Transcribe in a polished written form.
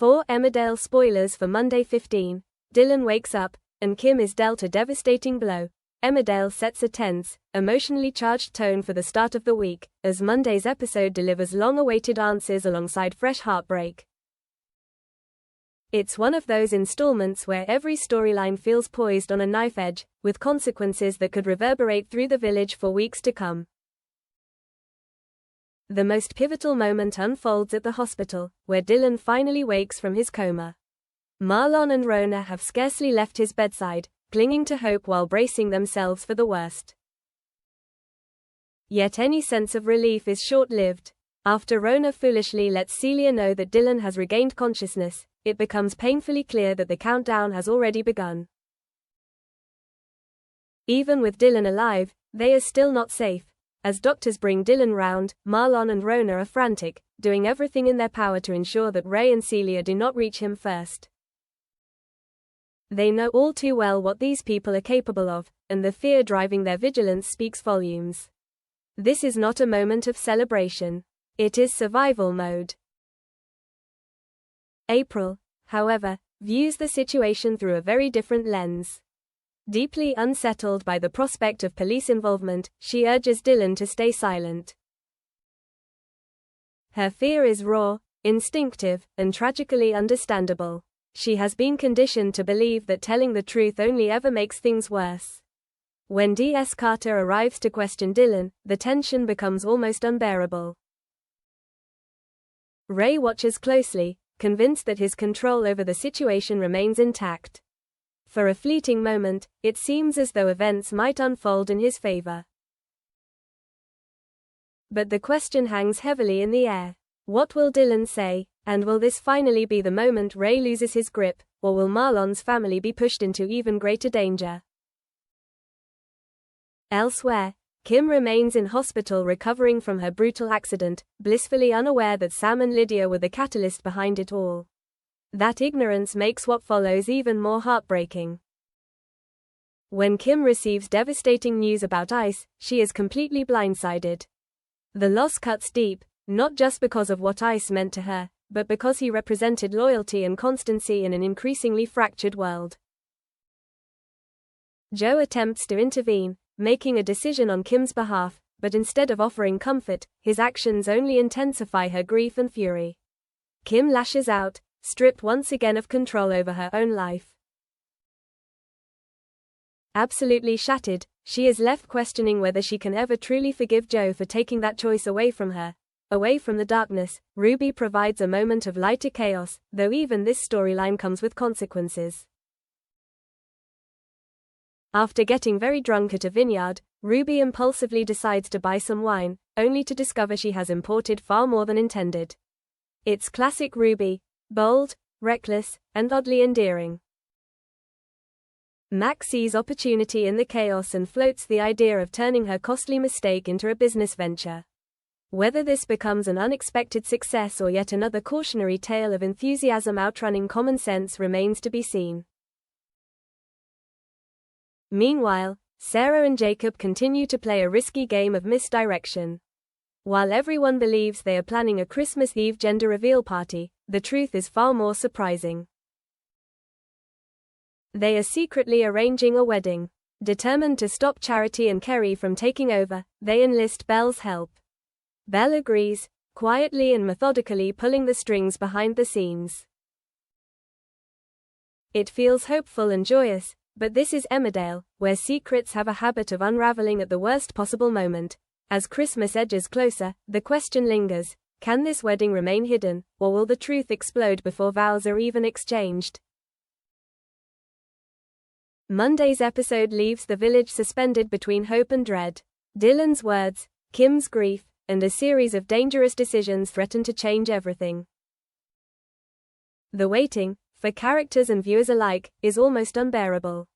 4 Emmerdale spoilers for Monday 15. Dylan wakes up, and Kim is dealt a devastating blow. Emmerdale sets a tense, emotionally charged tone for the start of the week, as Monday's episode delivers long-awaited answers alongside fresh heartbreak. It's one of those installments where every storyline feels poised on a knife edge, with consequences that could reverberate through the village for weeks to come. The most pivotal moment unfolds at the hospital, where Dylan finally wakes from his coma. Marlon and Rona have scarcely left his bedside, clinging to hope while bracing themselves for the worst. Yet any sense of relief is short-lived. After Rona foolishly lets Celia know that Dylan has regained consciousness, it becomes painfully clear that the countdown has already begun. Even with Dylan alive, they are still not safe. As doctors bring Dylan round, Marlon and Rona are frantic, doing everything in their power to ensure that Ray and Celia do not reach him first. They know all too well what these people are capable of, and the fear driving their vigilance speaks volumes. This is not a moment of celebration. It is survival mode. April, however, views the situation through a very different lens. Deeply unsettled by the prospect of police involvement, she urges Dylan to stay silent. Her fear is raw, instinctive, and tragically understandable. She has been conditioned to believe that telling the truth only ever makes things worse. When D.S. Carter arrives to question Dylan, the tension becomes almost unbearable. Ray watches closely, convinced that his control over the situation remains intact. For a fleeting moment, it seems as though events might unfold in his favor. But the question hangs heavily in the air. What will Dylan say, and will this finally be the moment Ray loses his grip, or will Marlon's family be pushed into even greater danger? Elsewhere, Kim remains in hospital recovering from her brutal accident, blissfully unaware that Sam and Lydia were the catalyst behind it all. That ignorance makes what follows even more heartbreaking. When Kim receives devastating news about Ice, she is completely blindsided. The loss cuts deep, not just because of what Ice meant to her, but because he represented loyalty and constancy in an increasingly fractured world. Joe attempts to intervene, making a decision on Kim's behalf, but instead of offering comfort, his actions only intensify her grief and fury. Kim lashes out, stripped once again of control over her own life. Absolutely shattered, she is left questioning whether she can ever truly forgive Joe for taking that choice away from her. Away from the darkness, Ruby provides a moment of lighter chaos, though even this storyline comes with consequences. After getting very drunk at a vineyard, Ruby impulsively decides to buy some wine, only to discover she has imported far more than intended. It's classic Ruby, bold, reckless, and oddly endearing. Mac sees opportunity in the chaos and floats the idea of turning her costly mistake into a business venture. Whether this becomes an unexpected success or yet another cautionary tale of enthusiasm outrunning common sense remains to be seen. Meanwhile, Sarah and Jacob continue to play a risky game of misdirection. While everyone believes they are planning a Christmas Eve gender reveal party, the truth is far more surprising. They are secretly arranging a wedding. Determined to stop Charity and Kerry from taking over, they enlist Belle's help. Belle agrees, quietly and methodically pulling the strings behind the scenes. It feels hopeful and joyous, but this is Emmerdale, where secrets have a habit of unraveling at the worst possible moment. As Christmas edges closer, the question lingers, can this wedding remain hidden, or will the truth explode before vows are even exchanged? Monday's episode leaves the village suspended between hope and dread. Dylan's words, Kim's grief, and a series of dangerous decisions threaten to change everything. The waiting, for characters and viewers alike, is almost unbearable.